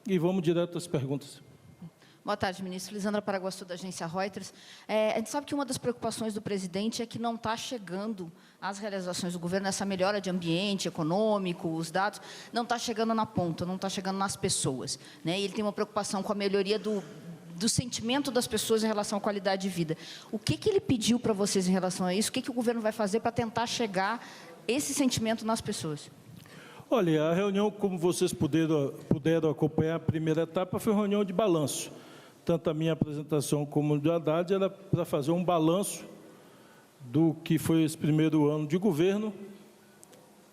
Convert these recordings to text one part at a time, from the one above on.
e vamos direto às perguntas. Boa tarde, ministro. Lisandra Paraguaçu, da agência Reuters. A gente sabe que uma das preocupações do presidente é que não está chegando às realizações do governo, essa melhora de ambiente econômico, os dados, não está chegando na ponta, não está chegando nas pessoas, né? E ele tem uma preocupação com a melhoria do sentimento das pessoas em relação à qualidade de vida. O que ele pediu para vocês em relação a isso? O que o governo vai fazer para tentar chegar esse sentimento nas pessoas? Olha, a reunião, como vocês puderam acompanhar, a primeira etapa foi uma reunião de balanço. Tanto a minha apresentação como o do Haddad era para fazer um balanço do que foi esse primeiro ano de governo.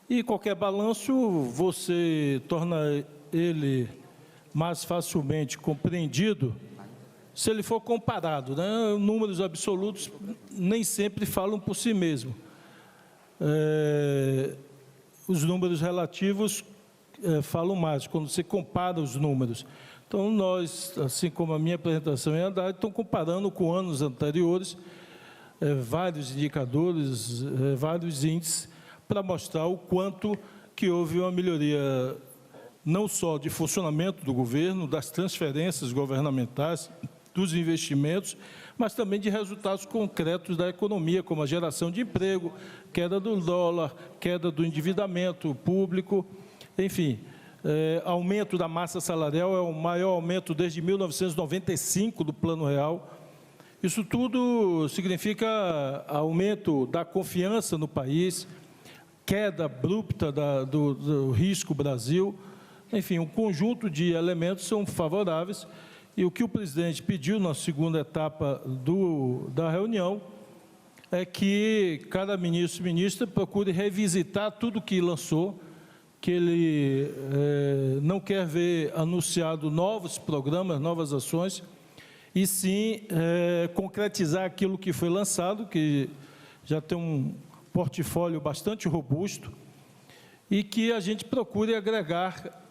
E qualquer balanço, você torna ele mais facilmente compreendido se ele for comparado, né? Números absolutos nem sempre falam por si mesmo. Os números relativos falam mais, quando você compara os números. Então, nós, assim como a minha apresentação em Haddad, estamos comparando com anos anteriores, vários indicadores, vários índices, para mostrar o quanto que houve uma melhoria, não só de funcionamento do governo, das transferências governamentais, dos investimentos, mas também de resultados concretos da economia, como a geração de emprego, queda do dólar, queda do endividamento público, enfim, aumento da massa salarial é o maior aumento desde 1995 do Plano Real. Isso tudo significa aumento da confiança no país, queda abrupta do risco Brasil, enfim, um conjunto de elementos são favoráveis. E o que o presidente pediu na segunda etapa da reunião é que cada ministro e ministra procure revisitar tudo que lançou, que ele não quer ver anunciado novos programas, novas ações, e sim concretizar aquilo que foi lançado, que já tem um portfólio bastante robusto, e que a gente procure agregar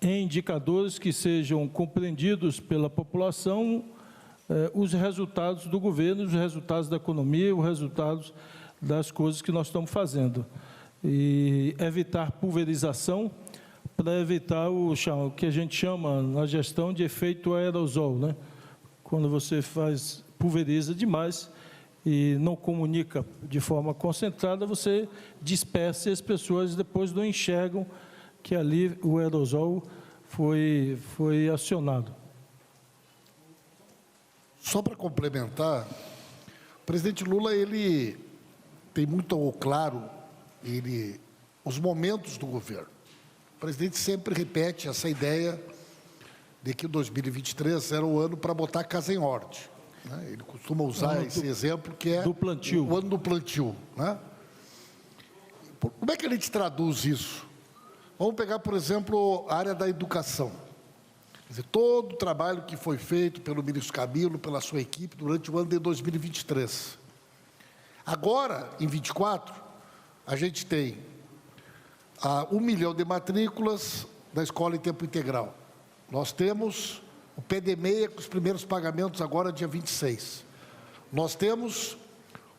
em indicadores que sejam compreendidos pela população os resultados do governo, os resultados da economia, os resultados das coisas que nós estamos fazendo. E evitar pulverização para evitar o que a gente chama na gestão de efeito aerosol, né? Quando você pulveriza demais e não comunica de forma concentrada, você dispersa e as pessoas depois não enxergam que ali o aerosol foi acionado. Só para complementar, o presidente Lula, ele tem muito claro os momentos do governo. O presidente sempre repete essa ideia de que 2023 era o ano para botar a casa em ordem, né? Ele costuma usar esse exemplo que é do plantio. O ano do plantio, né? Como é que a gente traduz isso? Vamos pegar, por exemplo, a área da educação. Quer dizer, todo o trabalho que foi feito pelo ministro Camilo, pela sua equipe, durante o ano de 2023. Agora, em 24, a gente tem 1 milhão de matrículas da escola em tempo integral. Nós temos o PD-6 com os primeiros pagamentos agora, dia 26. Nós temos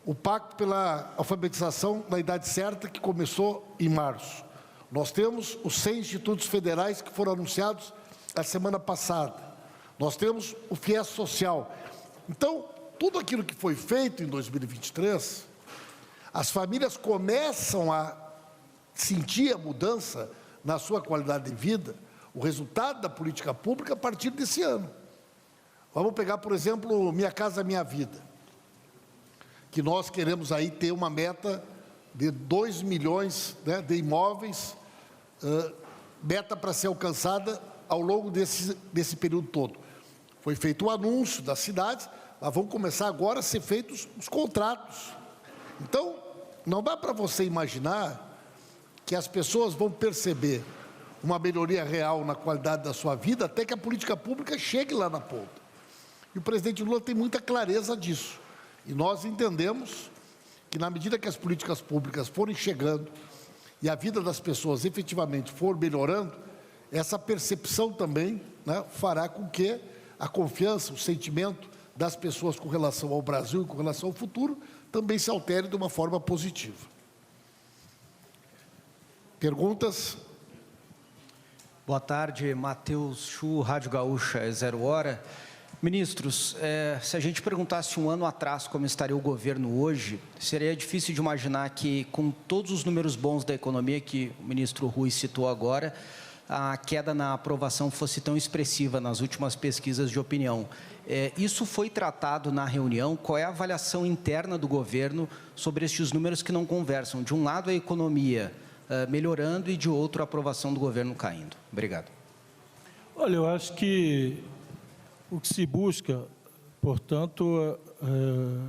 o Pacto pela Alfabetização na Idade Certa, que começou em março. Nós temos os 100 institutos federais que foram anunciados a semana passada. Nós temos o FIES Social. Então, tudo aquilo que foi feito em 2023, as famílias começam a sentir a mudança na sua qualidade de vida, o resultado da política pública a partir desse ano. Vamos pegar, por exemplo, Minha Casa Minha Vida, que nós queremos aí ter uma meta de 2 milhões, né, de imóveis, meta para ser alcançada ao longo desse período todo. Foi feito o anúncio das cidades, mas vão começar agora a ser feitos os contratos. Então, não dá para você imaginar que as pessoas vão perceber uma melhoria real na qualidade da sua vida até que a política pública chegue lá na ponta. E o presidente Lula tem muita clareza disso. E nós entendemos que, na medida que as políticas públicas forem chegando e a vida das pessoas efetivamente for melhorando, essa percepção também, né, fará com que a confiança, o sentimento das pessoas com relação ao Brasil e com relação ao futuro também se altere de uma forma positiva. Perguntas? Boa tarde, Matheus Chu, Rádio Gaúcha, 0 hora. Ministros, se a gente perguntasse um ano atrás como estaria o governo hoje, seria difícil de imaginar que, com todos os números bons da economia que o ministro Rui citou agora, a queda na aprovação fosse tão expressiva nas últimas pesquisas de opinião. Isso foi tratado na reunião? Qual é a avaliação interna do governo sobre estes números que não conversam? De um lado, a economia melhorando e, de outro, a aprovação do governo caindo. Obrigado. Olha, eu acho que o que se busca, portanto,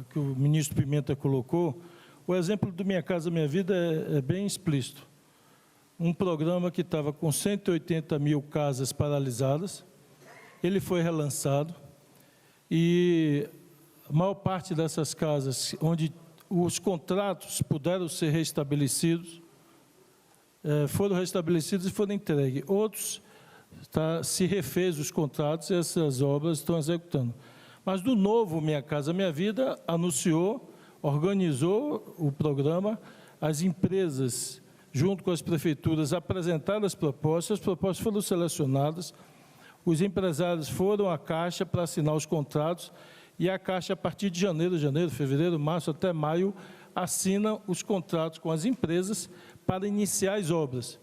que o ministro Pimenta colocou, o exemplo do Minha Casa Minha Vida é bem explícito. Um programa que estava com 180 mil casas paralisadas, ele foi relançado e a maior parte dessas casas, onde os contratos puderam ser restabelecidos, foram restabelecidos e foram entregues. Outros se refez os contratos e essas obras estão executando. Mas do novo Minha Casa Minha Vida anunciou, organizou o programa, as empresas, junto com as prefeituras, apresentaram as propostas foram selecionadas, os empresários foram à Caixa para assinar os contratos e a Caixa, a partir de janeiro, fevereiro, março, até maio, assina os contratos com as empresas para iniciar as obras.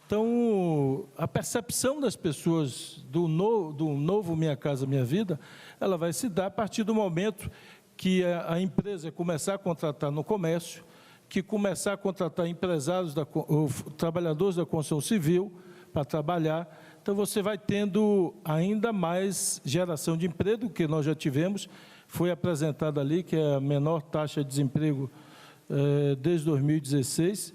Então, a percepção das pessoas do novo Minha Casa Minha Vida, ela vai se dar a partir do momento que a empresa começar a contratar no comércio, que começar a contratar empresários, trabalhadores da construção civil para trabalhar. Então, você vai tendo ainda mais geração de emprego, que nós já tivemos, foi apresentado ali, que é a menor taxa de desemprego desde 2016,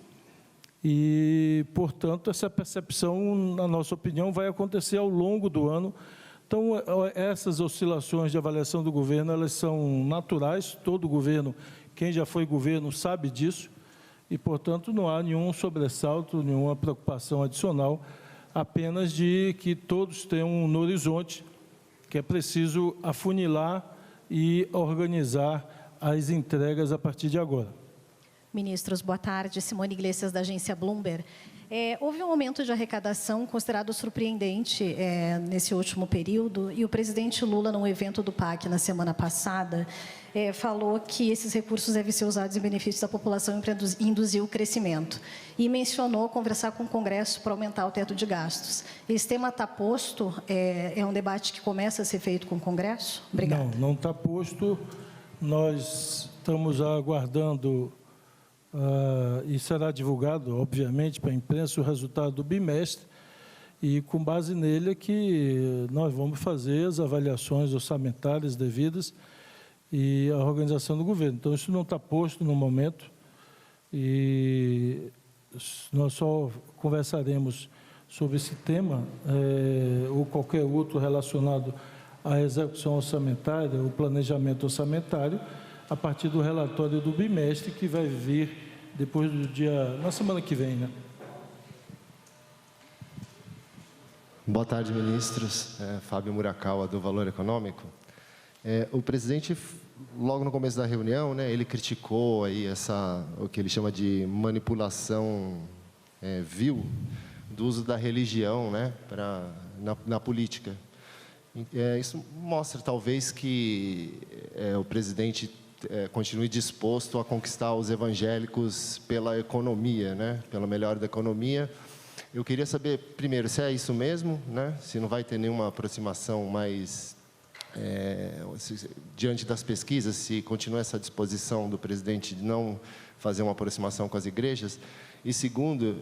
e, portanto, essa percepção, na nossa opinião, vai acontecer ao longo do ano. Então, essas oscilações de avaliação do governo, elas são naturais, todo governo, quem já foi governo sabe disso, e, portanto, não há nenhum sobressalto, nenhuma preocupação adicional, apenas de que todos tenham no horizonte que é preciso afunilar e organizar as entregas a partir de agora. Ministros, boa tarde. Simone Iglesias, da agência Bloomberg. Houve um aumento de arrecadação considerado surpreendente nesse último período, e o presidente Lula, num evento do PAC na semana passada, falou que esses recursos devem ser usados em benefício da população e para induzir o crescimento. E mencionou conversar com o Congresso para aumentar o teto de gastos. Esse tema está posto? É um debate que começa a ser feito com o Congresso? Obrigada. Não está posto. Nós estamos aguardando... e será divulgado, obviamente, para a imprensa o resultado do bimestre, e com base nele é que nós vamos fazer as avaliações orçamentárias devidas e a organização do governo. Então, isso não está posto no momento, e nós só conversaremos sobre esse tema ou qualquer outro relacionado à execução orçamentária, o planejamento orçamentário, a partir do relatório do bimestre, que vai vir depois do na semana que vem, né? Boa tarde, ministros. Fábio Murakawa, do Valor Econômico. O presidente, logo no começo da reunião, né, ele criticou aí o que ele chama de manipulação vil do uso da religião, né, na política. Isso mostra, talvez, que o presidente continue disposto a conquistar os evangélicos pela economia, né? Pela melhora da economia. Eu queria saber, primeiro, se é isso mesmo, né? Se não vai ter nenhuma aproximação mais, diante das pesquisas, se continua essa disposição do presidente de não fazer uma aproximação com as igrejas. E segundo,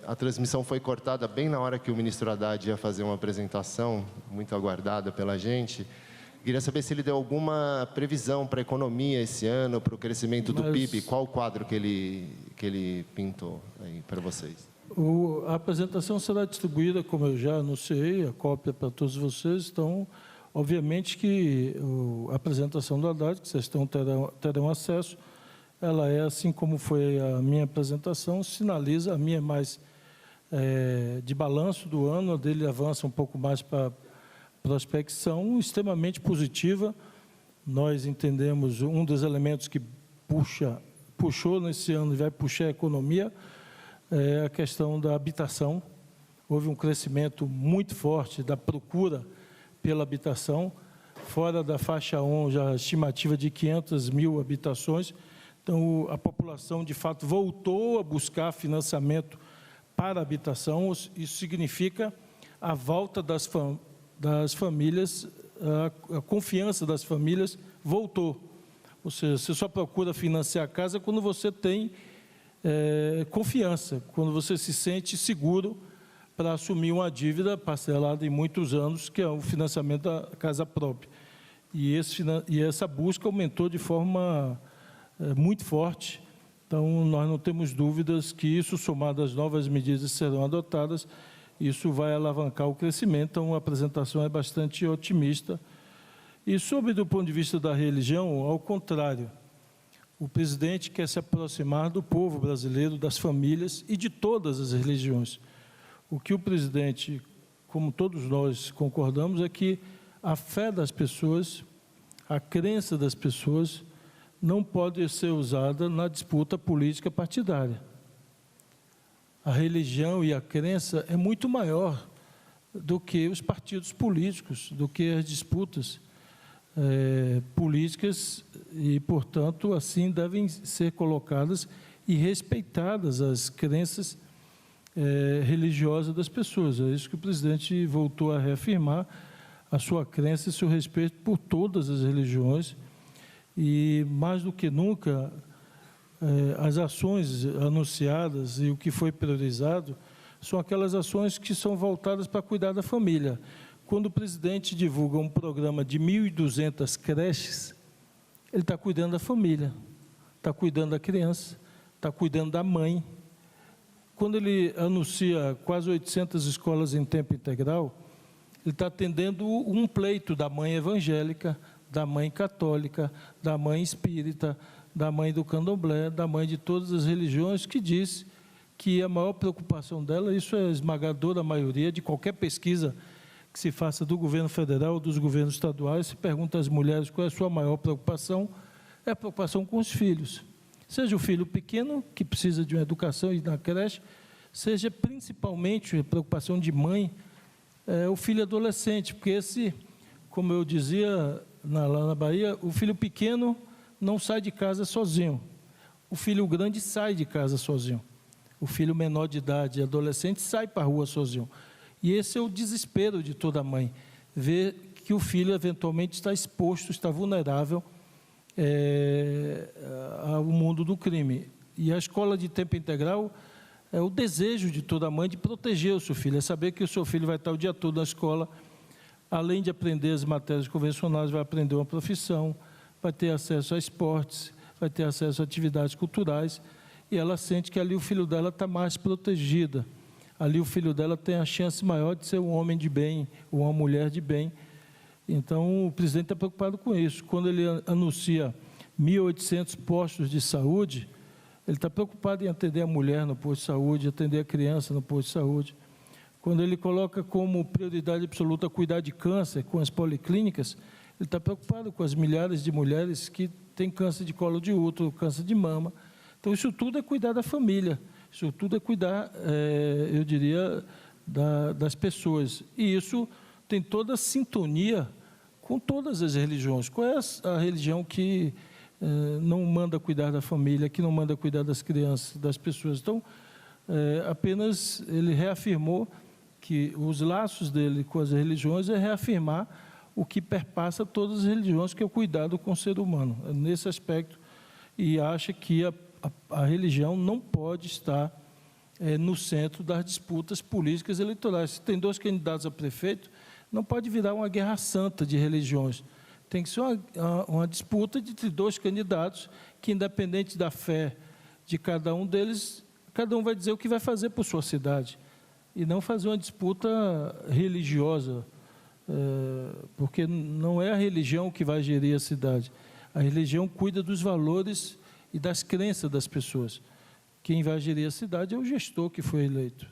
a transmissão foi cortada bem na hora que o ministro Haddad ia fazer uma apresentação, muito aguardada pela gente. Queria saber se ele deu alguma previsão para a economia esse ano, para o crescimento do PIB. Qual o quadro que ele pintou aí para vocês? A apresentação será distribuída, como eu já anunciei, a cópia para todos vocês. Então, obviamente que a apresentação do Haddad, que vocês terão acesso, ela é, assim como foi a minha apresentação, sinaliza, a minha é mais de balanço do ano, a dele avança um pouco mais para prospecção, extremamente positiva. Nós entendemos um dos elementos que puxou nesse ano e vai puxar a economia é a questão da habitação. houve um crescimento muito forte da procura pela habitação, fora da faixa 1, já a estimativa de 500 mil habitações. Então, a população, de fato, voltou a buscar financiamento para a habitação. Isso significa a volta das famílias, a confiança das famílias voltou. Ou seja, você só procura financiar a casa quando você tem confiança, quando você se sente seguro para assumir uma dívida parcelada em muitos anos, que é o financiamento da casa própria. E essa busca aumentou de forma muito forte. Então, nós não temos dúvidas que isso, somado às novas medidas que serão adotadas, isso vai alavancar o crescimento. Então, a apresentação é bastante otimista. E sobre do ponto de vista da religião, ao contrário, o presidente quer se aproximar do povo brasileiro, das famílias e de todas as religiões. O que o presidente, como todos nós concordamos, é que a fé das pessoas, a crença das pessoas, não pode ser usada na disputa política partidária. A religião e a crença é muito maior do que os partidos políticos, do que as disputas políticas e, portanto, assim devem ser colocadas e respeitadas as crenças religiosas das pessoas. É isso que o presidente voltou a reafirmar, a sua crença e seu respeito por todas as religiões. E, mais do que nunca, as ações anunciadas e o que foi priorizado são aquelas ações que são voltadas para cuidar da família. Quando o presidente divulga um programa de 1.200 creches, ele está cuidando da família, está cuidando da criança, está cuidando da mãe. Quando ele anuncia quase 800 escolas em tempo integral, ele está atendendo um pleito da mãe evangélica, da mãe católica, da mãe espírita, da mãe do candomblé, da mãe de todas as religiões, que diz que a maior preocupação dela, isso é a esmagadora maioria de qualquer pesquisa que se faça do governo federal ou dos governos estaduais, se pergunta às mulheres qual é a sua maior preocupação, é a preocupação com os filhos. Seja o filho pequeno, que precisa de uma educação e na creche, seja principalmente a preocupação de mãe, o filho adolescente, porque esse, como eu dizia lá na Bahia, o filho pequeno não sai de casa sozinho, o filho grande sai de casa sozinho, o filho menor de idade, adolescente, sai para a rua sozinho. E esse é o desespero de toda mãe, ver que o filho eventualmente está exposto, está vulnerável ao mundo do crime. E a escola de tempo integral é o desejo de toda mãe de proteger o seu filho, é saber que o seu filho vai estar o dia todo na escola, além de aprender as matérias convencionais, vai aprender uma profissão, vai ter acesso a esportes, vai ter acesso a atividades culturais, e ela sente que ali o filho dela está mais protegida. Ali o filho dela tem a chance maior de ser um homem de bem, ou uma mulher de bem. Então, o presidente está preocupado com isso. Quando ele anuncia 1.800 postos de saúde, ele está preocupado em atender a mulher no posto de saúde, atender a criança no posto de saúde. Quando ele coloca como prioridade absoluta cuidar de câncer com as policlínicas, ele está preocupado com as milhares de mulheres que têm câncer de colo de útero, câncer de mama. Então, isso tudo é cuidar da família. Isso tudo é cuidar, eu diria, das pessoas. E isso tem toda a sintonia com todas as religiões. Qual é a religião que não manda cuidar da família, que não manda cuidar das crianças, das pessoas? Então, apenas ele reafirmou que os laços dele com as religiões é reafirmar o que perpassa todas as religiões, que é o cuidado com o ser humano, nesse aspecto, e acha que a religião não pode estar no centro das disputas políticas eleitorais. Se tem dois candidatos a prefeito, não pode virar uma guerra santa de religiões. Tem que ser uma disputa entre dois candidatos que, independente da fé de cada um deles, cada um vai dizer o que vai fazer por sua cidade. E não fazer uma disputa religiosa, porque não é a religião que vai gerir a cidade. A religião cuida dos valores e das crenças das pessoas. Quem vai gerir a cidade é o gestor que foi eleito.